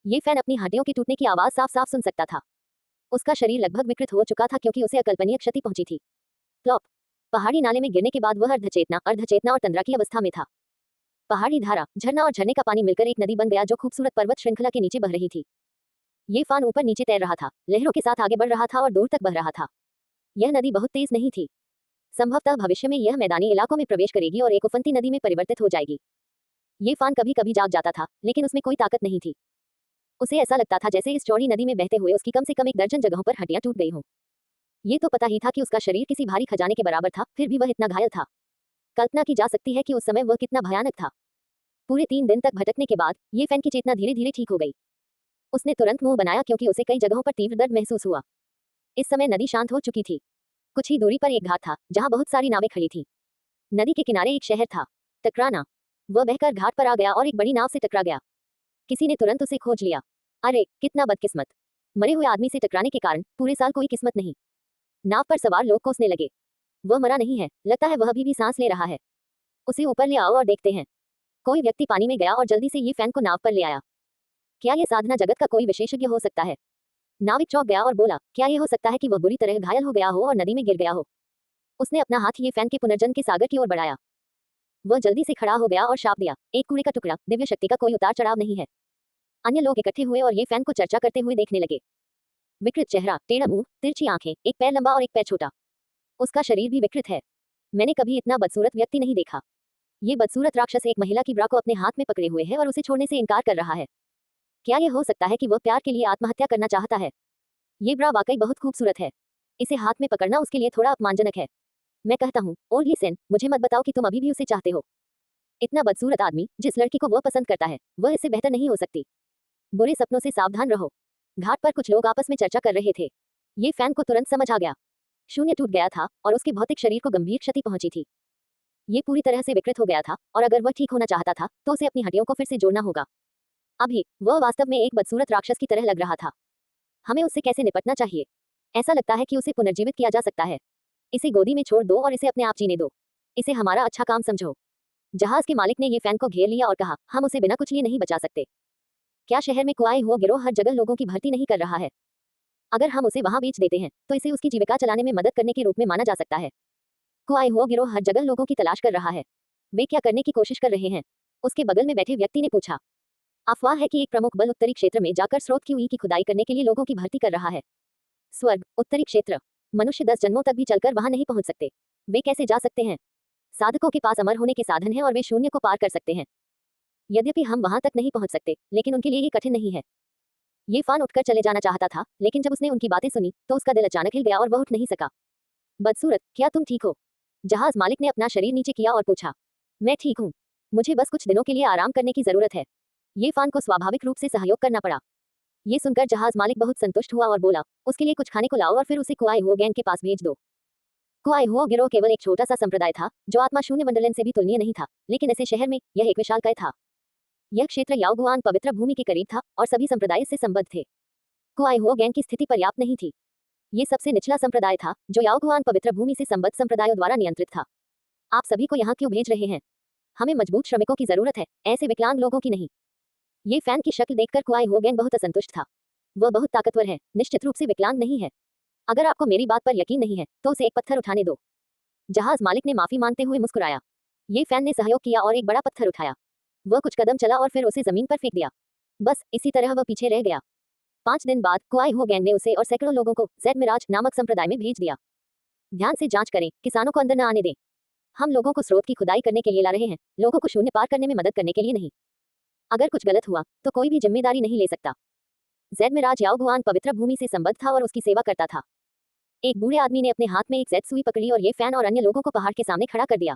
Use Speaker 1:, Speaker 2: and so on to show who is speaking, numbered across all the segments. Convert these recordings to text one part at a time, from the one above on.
Speaker 1: ये फैन अपनी हड्डियों के टूटने की आवाज साफ साफ सुन सकता था। उसका शरीर लगभग विकृत हो चुका था क्योंकि उसे अकल्पनीय क्षति पहुंची थी। प्लॉप। पहाड़ी नाले में गिरने के बाद वह अर्धचेतना और तंद्रा की अवस्था में था। पहाड़ी धारा, झरना और झरने का पानी मिलकर एक नदी बन गया जो खूबसूरत पर्वत श्रृंखला के नीचे बह रही थी। ये फान ऊपर नीचे तैर रहा था, लहरों के साथ आगे बढ़ रहा था और दूर तक बह रहा था। यह नदी बहुत तेज नहीं थी। संभवतः भविष्य में यह मैदानी इलाकों में प्रवेश करेगी और एक उफनती नदी में परिवर्तित हो जाएगी। ये फान कभी कभी जाग जाता था, लेकिन उसमें कोई ताकत नहीं थी। उसे ऐसा लगता था जैसे इस चौड़ी नदी में बहते हुए उसकी कम से कम एक दर्जन जगहों पर हड्डियां टूट गई हों। ये तो पता ही था कि उसका शरीर किसी भारी खजाने के बराबर था, फिर भी वह इतना घायल था। कल्पना की जा सकती है कि उस समय वह कितना भयानक था। पूरे 3 दिन तक भटकने के बाद ये फैन की चेतना धीरे धीरे ठीक हो गई। उसने तुरंत मुंह बनाया क्योंकि उसे कई जगहों पर तीव्र दर्द महसूस हुआ। इस समय नदी शांत हो चुकी थी। कुछ ही दूरी पर एक घाट था जहां बहुत सारी नावें खड़ी थी। नदी के किनारे एक शहर था। टकराना। वह बहकर घाट पर आ गया और एक बड़ी नाव से टकरा गया। किसी ने तुरंत उसे खोज लिया। अरे कितना बदकिस्मत। मरे हुए आदमी से टकराने के कारण पूरे साल कोई किस्मत नहीं। नाव पर सवार लोग कोसने लगे। वह मरा नहीं है, लगता है वह अभी भी सांस ले रहा है। उसे ऊपर ले आओ और देखते हैं। कोई व्यक्ति पानी में गया और जल्दी से ये फैन को नाव पर ले आया। क्या यह साधना जगत का कोई विशेषज्ञ हो सकता है? नाविक चौंक गया और बोला, क्या यह हो सकता है कि वह बुरी तरह घायल हो गया हो और नदी में गिर गया हो? उसने अपना हाथ ये फैन के पुनर्जन्म के सागर की ओर बढ़ाया। वह जल्दी से खड़ा हो गया और शाप दिया, एक कूड़े का टुकड़ा, दिव्य शक्ति का कोई उतार चढ़ाव नहीं है। अन्य लोग इकट्ठे हुए और ये फैन को चर्चा करते हुए देखने लगे। विकृत चेहरा, टेढ़ा मुंह, तिरछी आंखें, एक पैर लंबा और एक पैर छोटा। उसका शरीर भी विकृत है। मैंने कभी इतना बदसूरत व्यक्ति नहीं देखा। ये बदसूरत राक्षस एक महिला की ब्रा को अपने हाथ में पकड़े हुए है और उसे छोड़ने से इनकार कर रहा है। क्या यह हो सकता है कि वह प्यार के लिए आत्महत्या करना चाहता है? ये ब्रा वाकई बहुत खूबसूरत है। इसे हाथ में पकड़ना उसके लिए थोड़ा अपमानजनक है। मैं कहता हूँ, ओल्ड सेन, मुझे मत बताओ कि तुम अभी भी उसे चाहते हो। इतना बदसूरत आदमी, जिस लड़की को वह पसंद करता है, वह इससे बेहतर नहीं हो सकती। बुरे सपनों से सावधान रहो। घाट पर कुछ लोग आपस में चर्चा कर रहे थे। ये फैन को तुरंत समझ आ गया। शून्य टूट गया था और उसके भौतिक शरीर को गंभीर क्षति पहुंची थी। ये पूरी तरह से विकृत हो गया था और अगर वह ठीक होना चाहता था तो उसे अपनी हड्डियों को फिर से जोड़ना होगा। अभी वह वास्तव में एक बदसूरत राक्षस की तरह लग रहा था। हमें उससे कैसे निपटना चाहिए? ऐसा लगता है कि उसे पुनर्जीवित किया जा सकता है। इसे गोदी में छोड़ दो और इसे अपने आप जीने दो। इसे हमारा अच्छा काम समझो। जहाज के मालिक ने ये फैन को घेर लिया और कहा, हम उसे बिना कुछ लिए नहीं बचा सकते। क्या शहर में कुआए हुआ गिरोह हर जगह लोगों की भर्ती नहीं कर रहा है? अगर हम उसे वहां बेच देते हैं तो इसे उसकी जीविका चलाने में मदद करने के रूप में माना जा सकता है। कुआए हुआ गिरोह हर जगह लोगों की तलाश कर रहा है। वे क्या करने की कोशिश कर रहे हैं? उसके बगल में बैठे व्यक्ति ने पूछा। अफवाह है कि एक प्रमुख बल उत्तरी क्षेत्र में जाकर स्रोत की खुदाई करने के लिए लोगों की भर्ती कर रहा है। स्वर्ग, उत्तरी क्षेत्र। मनुष्य 10 जन्मों तक भी चलकर वहां नहीं पहुंच सकते। वे कैसे जा सकते हैं? साधकों के पास अमर होने के साधन हैं और वे शून्य को पार कर सकते हैं। यद्यपि हम वहां तक नहीं पहुंच सकते, लेकिन उनके लिए ये कठिन नहीं है। ये फान उठकर चले जाना चाहता था, लेकिन जब उसने उनकी बातें सुनी तो उसका दिल अचानक हिल गया और वह उठ नहीं सका। बदसूरत, क्या तुम ठीक हो? जहाज मालिक ने अपना शरीर नीचे किया और पूछा। मैं ठीक हूँ। मुझे बस कुछ दिनों के लिए आराम करने की जरूरत है। ये फान को स्वाभाविक रूप से सहयोग करना पड़ा। ये सुनकर जहाज मालिक बहुत संतुष्ट हुआ और बोला, उसके लिए कुछ खाने को लाओ और फिर उसे कुआई हुओ गैंग के पास भेज दो। कुआई हुओ गिरोह केवल एक छोटा सा संप्रदाय था जो आत्मा शून्य मंडलन से भी तुलनीय नहीं था, लेकिन ऐसे शहर में यह एक विशालकाय था। यह क्षेत्र याओगुआन पवित्र भूमि के करीब था और सभी संप्रदाय इससे संबद्ध थे। कुआई हुओ गैंग की स्थिति पर्याप्त नहीं थी। ये सबसे निचला संप्रदाय था जो याओगुआन पवित्र भूमि से संबद्ध संप्रदायों द्वारा नियंत्रित था। आप सभी को यहाँ क्यों भेज रहे हैं? हमें मजबूत श्रमिकों की जरूरत है, ऐसे विकलांग लोगों की नहीं। ये फैन की शक्ल देखकर कुआई हुओ गैंग बहुत असंतुष्ट था। वह बहुत ताकतवर है, निश्चित रूप से विकलांग नहीं है। अगर आपको मेरी बात पर यकीन नहीं है तो उसे एक पत्थर उठाने दो। जहाज मालिक ने माफी मांगते हुए मुस्कुराया। ये फैन ने सहयोग किया और एक बड़ा पत्थर उठाया। वह कुछ कदम चला और फिर उसे जमीन पर फेंक दिया। बस इसी तरह वह पीछे रह गया। 5 दिन बाद कुआई हुओ गैंग ने उसे और सैकड़ों लोगों को जेड मिराज नामक संप्रदाय में भेज दिया। ध्यान से जांच करें, किसानों को अंदर न आने दें। हम लोगों को स्रोत की खुदाई करने के लिए ला रहे हैं, लोगों को शून्य पार करने में मदद करने के लिए नहीं। अगर कुछ गलत हुआ तो कोई भी जिम्मेदारी नहीं ले सकता। जेड मिराज याओगुआन पवित्र भूमि से संबद्ध था और उसकी सेवा करता था। एक बूढ़े आदमी ने अपने हाथ में एक जेड सुई पकड़ी और ये फैन और अन्य लोगों को पहाड़ के सामने खड़ा कर दिया।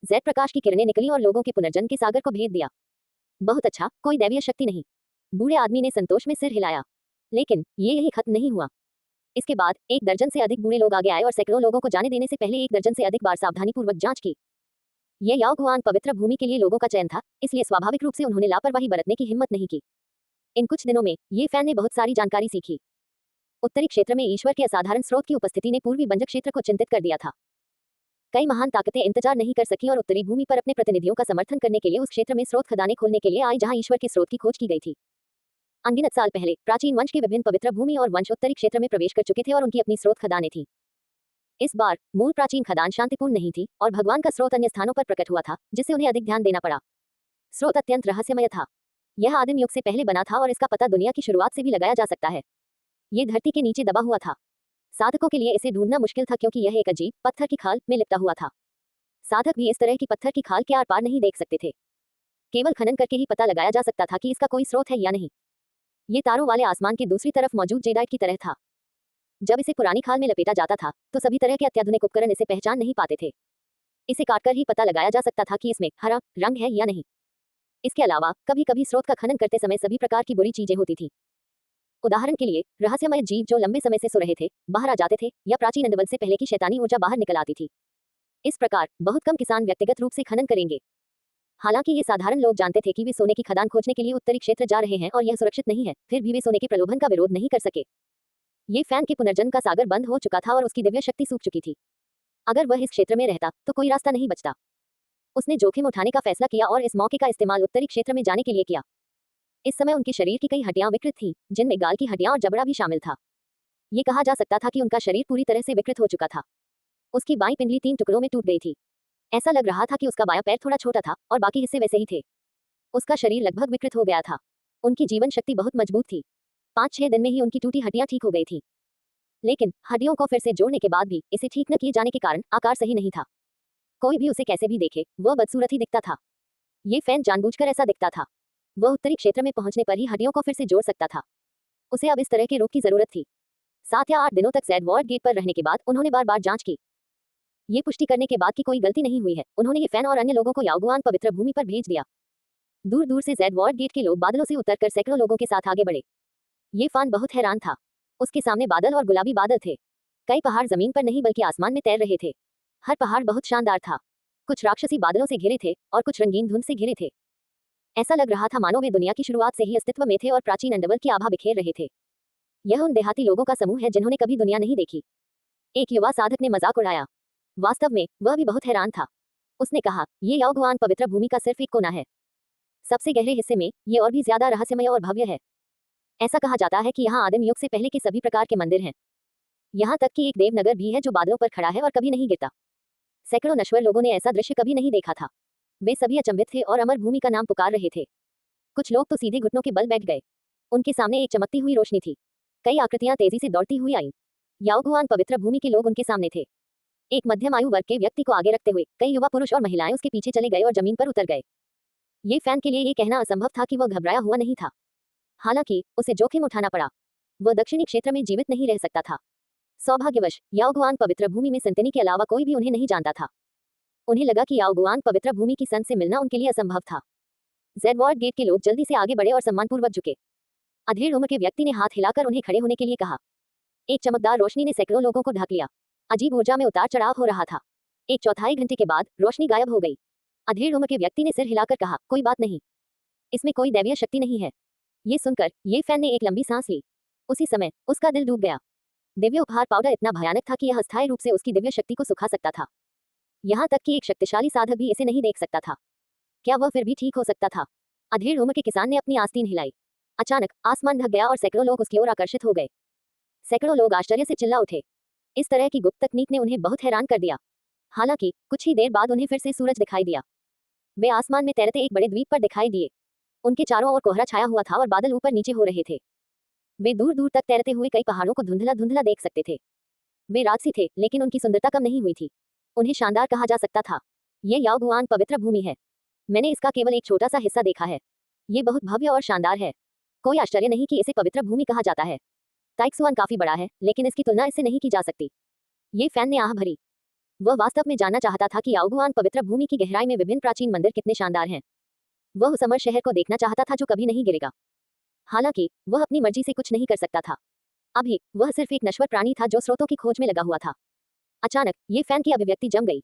Speaker 1: जेड प्रकाश की किरणें निकली और लोगों के पुनर्जन्म के सागर को भेद दिया। बहुत अच्छा, कोई दैवीय शक्ति नहीं। बूढ़े आदमी ने संतोष में सिर हिलाया। लेकिन ये यही खत्म नहीं हुआ। इसके बाद 1 दर्जन से अधिक बूढ़े लोग आगे आए और सैकड़ों लोगों को जाने देने से पहले 1 दर्जन से अधिक बार सावधानीपूर्वक जांच की। यह याओगुआन पवित्र भूमि के लिए लोगों का चयन था, इसलिए स्वाभाविक रूप से उन्होंने लापरवाही बरतने की हिम्मत नहीं की। इन कुछ दिनों में ये फैन ने बहुत सारी जानकारी सीखी। उत्तरी क्षेत्र में ईश्वर के असाधारण स्रोत की उपस्थिति ने पूर्वी बंजक क्षेत्र को चिंतित कर दिया था। कई महान ताकतें इंतजार नहीं कर सकी और उत्तरी भूमि पर अपने प्रतिनिधियों का समर्थन करने के लिए उस क्षेत्र में स्रोत खदानें खोलने के लिए आई जहां ईश्वर के स्रोत की खोज की गई थी। अनगिनत साल पहले प्राचीन वंश के विभिन्न पवित्र भूमि और वंश उत्तरी क्षेत्र में प्रवेश कर चुके थे और उनकी अपनी स्रोत खदानें थी। इस बार मूल प्राचीन खदान शांतिपूर्ण नहीं थी और भगवान का स्रोत अन्य स्थानों पर प्रकट हुआ था, जिससे उन्हें अधिक ध्यान देना पड़ा। स्रोत अत्यंत रहस्यमय था। यह आदिम युग से पहले बना था और इसका पता दुनिया की शुरुआत से भी लगाया जा सकता है। ये धरती के नीचे दबा हुआ था। साधकों के लिए इसे ढूंढना मुश्किल था क्योंकि यह एक अजीब पत्थर की खाल में लिपटा हुआ था। साधक भी इस तरह की पत्थर की खाल के आर पार नहीं देख सकते थे। केवल खनन करके ही पता लगाया जा सकता था कि इसका कोई स्रोत है या नहीं। ये तारों वाले आसमान की दूसरी तरफ मौजूद जेडाइट की तरह था। जब इसे पुरानी खाल में लपेटा जाता था तो सभी तरह के अत्याधुनिक उपकरण इसे पहचान नहीं पाते थे। इसे काटकर ही पता लगाया जा सकता था कि इसमें हरा रंग है या नहीं। इसके अलावा कभी कभी स्रोत का खनन करते समय सभी प्रकार की बुरी चीजें होती थी। उदाहरण के लिए रहस्यमय जीव जो लंबे समय से सो रहे थे बाहर आ जाते थे, या प्राचीन अंडवल से पहले की शैतानी ऊर्जा बाहर निकल आती थी। इस प्रकार बहुत कम किसान व्यक्तिगत रूप से खनन करेंगे। हालांकि ये साधारण लोग जानते थे कि वे सोने की खदान खोजने के लिए उत्तरी क्षेत्र जा रहे हैं और यह सुरक्षित नहीं है, फिर भी वे सोने के प्रलोभन का विरोध नहीं कर सके। ये फैन के पुनर्जन्म का सागर बंद हो चुका था और उसकी दिव्य शक्ति सूख चुकी थी। अगर वह इस क्षेत्र में रहता तो कोई रास्ता नहीं बचता। उसने जोखिम उठाने का फैसला किया और इस मौके का इस्तेमाल उत्तरी क्षेत्र में जाने के लिए किया। इस समय उनके शरीर की कई हड्डियां विकृत थीं, जिनमें गाल की हड्डियां और जबड़ा भी शामिल था। ये कहा जा सकता था कि उनका शरीर पूरी तरह से विकृत हो चुका था। उसकी बाईं पिंडली 3 टुकड़ों में टूट गई थी। ऐसा लग रहा था कि उसका बायां पैर थोड़ा छोटा था और बाकी हिस्से वैसे ही थे। उसका शरीर लगभग विकृत हो गया था। उनकी जीवन शक्ति बहुत मजबूत थी। 5-6 दिन में ही उनकी टूटी हड्डियां ठीक हो गई थी। लेकिन हड्डियों को फिर से जोड़ने के बाद भी इसे ठीक न किए जाने के कारण आकार सही नहीं था। कोई भी उसे कैसे भी देखे वह बदसूरत ही दिखता था। ये फैन जानबूझकर ऐसा दिखता था। वह उत्तरी क्षेत्र में पहुंचने पर ही हड्डियों को फिर से जोड़ सकता था। उसे अब इस तरह के रूप की जरूरत थी। 7 या 8 दिनों तक ज़ेडवार्ड गेट पर रहने के बाद उन्होंने बार बार जांच की। ये पुष्टि करने के बाद कि कोई गलती नहीं हुई है, उन्होंने ये फैन और अन्य लोगों को याओगुआन पवित्र भूमि पर भेज दिया। दूर दूर से ज़ेडवार्ड गेट के लोग बादलों से उतरकर सैकड़ों लोगों के साथ आगे बढ़े। ये फैन बहुत हैरान था। उसके सामने बादल और गुलाबी बादल थे। कई पहाड़ जमीन पर नहीं बल्कि आसमान में तैर रहे थे। हर पहाड़ बहुत शानदार था। कुछ राक्षसी बादलों से घिरे थे और कुछ रंगीन धुंध से घिरे थे। ऐसा लग रहा था मानो वे दुनिया की शुरुआत से ही अस्तित्व में थे और प्राचीन अंडरवर्ल्ड की आभा बिखेर रहे थे। यह उन देहाती लोगों का समूह है जिन्होंने कभी दुनिया नहीं देखी। एक युवा साधक ने मजाक उड़ाया। वास्तव में वह भी बहुत हैरान था। उसने कहा, ये याओगुआन पवित्र भूमि का सिर्फ एक कोना है। सबसे गहरे हिस्से में ये और भी ज्यादा रहस्यमय और भव्य है। ऐसा कहा जाता है कि यहाँ आदिम युग से पहले के सभी प्रकार के मंदिर हैं। यहाँ तक कि एक देवनगर भी है जो बादलों पर खड़ा है और कभी नहीं गिरता। सैकड़ों नश्वर लोगों ने ऐसा दृश्य कभी नहीं देखा था। वे सभी अचंभित थे और अमर भूमि का नाम पुकार रहे थे। कुछ लोग तो सीधे घुटनों के बल बैठ गए। उनके सामने एक चमकती हुई रोशनी थी। कई आकृतियां तेजी से दौड़ती हुई आईं। याओगुआन पवित्र भूमि के लोग उनके सामने थे। एक मध्यम आयु वर्ग के व्यक्ति को आगे रखते हुए कई युवा पुरुष और महिलाएं उसके पीछे चले गए और जमीन पर उतर गए। ये फैन के लिए ये कहना असंभव था कि वह घबराया हुआ नहीं था। हालांकि उसे जोखिम उठाना पड़ा। वह दक्षिणी क्षेत्र में जीवित नहीं रह सकता था। सौभाग्यवश याओगुआन पवित्र भूमि में संतनी के अलावा कोई भी उन्हें नहीं जानता था। उन्हें लगा कि याओगुआन पवित्र भूमि की संत से मिलना उनके लिए असंभव था। ज़ेडवार्ड गेट के लोग जल्दी से आगे बढ़े और सम्मानपूर्वक झुके। अधेड़ उम्र के व्यक्ति ने हाथ हिलाकर उन्हें खड़े होने के लिए कहा। एक चमकदार रोशनी ने सैकड़ों लोगों को ढक लिया। अजीब ऊर्जा में उतार चढ़ाव हो रहा था। 1/4 घंटे के बाद रोशनी गायब हो गई। अधेड़ उम्र के व्यक्ति ने सिर हिलाकर कहा, कोई बात नहीं, इसमें कोई दैवीय शक्ति नहीं है। ये सुनकर ये फैन ने एक लंबी सांस ली। उसी समय उसका दिल डूब गया। दिव्य उपहार पाउडर इतना भयानक था कि यह अस्थायी रूप से उसकी दिव्य शक्ति को सुखा सकता था। यहाँ तक कि एक शक्तिशाली साधक भी इसे नहीं देख सकता था। क्या वह फिर भी ठीक हो सकता था? अधेड़ उम्र के किसान ने अपनी आस्तीन हिलाई। अचानक आसमान ढक गया और सैकड़ों लोग उसकी ओर आकर्षित हो गए। सैकड़ों लोग आश्चर्य से चिल्ला उठे। इस तरह की गुप्त तकनीक ने उन्हें बहुत हैरान कर दिया। हालांकि कुछ ही देर बाद उन्हें फिर से सूरज दिखाई दिया। वे आसमान में तैरते एक बड़े द्वीप पर दिखाई दिए। उनके चारों ओर कोहरा छाया हुआ था और बादल ऊपर नीचे हो रहे थे। वे दूर दूर तक तैरते हुए कई पहाड़ों को धुंधला धुंधला देख सकते थे। वे राजसी थे, लेकिन उनकी सुंदरता कम नहीं हुई थी। उन्हें शानदार कहा जा सकता था। ये याओगुआन पवित्र भूमि है। मैंने इसका केवल एक छोटा सा हिस्सा देखा है। ये बहुत भव्य और शानदार है। कोई आश्चर्य नहीं कि इसे पवित्र भूमि कहा जाता है। ताइक्सुआन काफी बड़ा है, लेकिन इसकी तुलना इससे नहीं की जा सकती। ये फैन ने आह भरी। वह वास्तव में जानना चाहता था कि याओगुआन पवित्र भूमि की गहराई में विभिन्न प्राचीन मंदिर कितने शानदार हैं। वह उस अमर शहर को देखना चाहता था जो कभी नहीं गिरेगा। हालांकि वह अपनी मर्जी से कुछ नहीं कर सकता था। अभी वह सिर्फ एक नश्वर प्राणी था जो स्रोतों की खोज में लगा हुआ था। अचानक ये फैन की अभिव्यक्ति जम गई।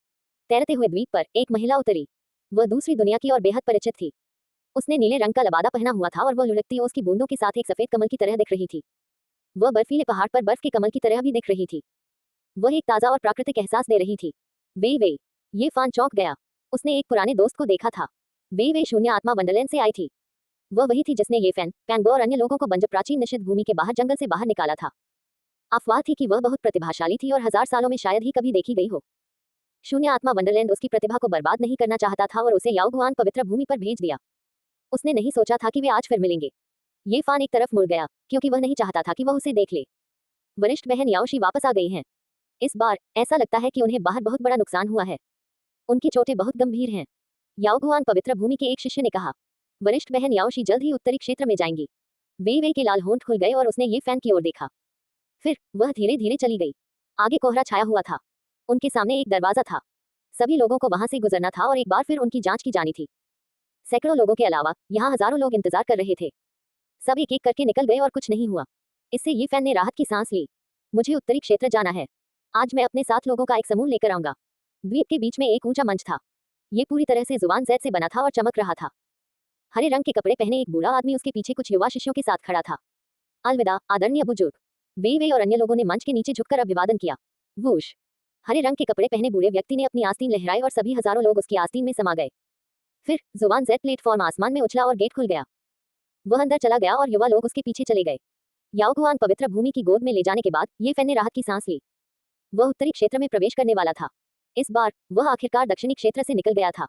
Speaker 1: तैरते हुए द्वीप पर एक महिला उतरी। वह दूसरी दुनिया की और बेहद परिचित थी। उसने नीले रंग का लबादा पहना हुआ था और वह लुढ़कती ओस की बूंदों के साथ एक सफेद कमल की तरह दिख रही थी। वह बर्फीले पहाड़ पर बर्फ के कमल की तरह भी दिख रही थी। वह एक ताजा और प्राकृतिक एहसास दे रही थी। वे ये फैन चौंक गया। उसने एक पुराने दोस्त को देखा था। वे शून्य आत्मा वंडरलैंड से आई थी। वह वही थी जिसने ये फैन, पैंगो और अन्य लोगों को बंजर प्राचीन निषिद्ध भूमि के बाहर जंगल से बाहर निकाला था। अफवाह थी कि वह बहुत प्रतिभाशाली थी और 1000 सालों में शायद ही कभी देखी गई हो। शून्य आत्मा वंडरलैंड उसकी प्रतिभा को बर्बाद नहीं करना चाहता था और उसे याओगुआन पवित्र भूमि पर भेज दिया। उसने नहीं सोचा था कि वे आज फिर मिलेंगे। ये फान एक तरफ मुड़ गया क्योंकि वह नहीं चाहता था कि वह उसे देख ले। वरिष्ठ बहन याओशी वापस आ गई हैं। इस बार ऐसा लगता है कि उन्हें बाहर बहुत बड़ा नुकसान हुआ है। उनकी चोटें बहुत गंभीर हैं। याओगुआन पवित्र भूमि के एक शिष्य ने कहा। वरिष्ठ बहन याओशी जल्द ही उत्तरी क्षेत्र में जाएंगी। वे के लाल होंठ खुल गए और उसने ये फैन की ओर देखा। फिर वह धीरे धीरे चली गई। आगे कोहरा छाया हुआ था। उनके सामने एक दरवाजा था। सभी लोगों को वहां से गुजरना था और एक बार फिर उनकी जांच की जानी थी। सैकड़ों लोगों के अलावा यहाँ हजारों लोग इंतजार कर रहे थे। सब एक एक करके निकल गए और कुछ नहीं हुआ। इससे ये फैन ने राहत की सांस ली। मुझे उत्तरी क्षेत्र जाना है। आज मैं अपने साथ लोगों का एक समूह लेकर आऊंगा। द्वीप के बीच में एक ऊंचा मंच था। ये पूरी तरह से जुबान जैद से बना था और चमक रहा था। हरे रंग के कपड़े पहने एक बूढ़ा आदमी उसके पीछे कुछ युवा शिष्यों के साथ खड़ा था। अलविदा आदरणीय बुजुर्ग। वे और अन्य लोगों ने मंच के नीचे झुककर अभिवादन किया। वूश। हरे रंग के कपड़े पहने बूढ़े व्यक्ति ने अपनी आस्तीन लहराई और सभी हजारों लोग उसकी आस्तीन में समा गए। फिर जुबान जेड प्लेटफॉर्म आसमान में उछला और गेट खुल गया। वह अंदर चला गया और युवा लोग उसके पीछे चले गए। याओगुआन पवित्र भूमि की गोद में ले जाने के बाद ये फैन ने राहत की सांस ली। वह उत्तरी क्षेत्र में प्रवेश करने वाला था। इस बार वह आखिरकार दक्षिणी क्षेत्र से निकल गया था।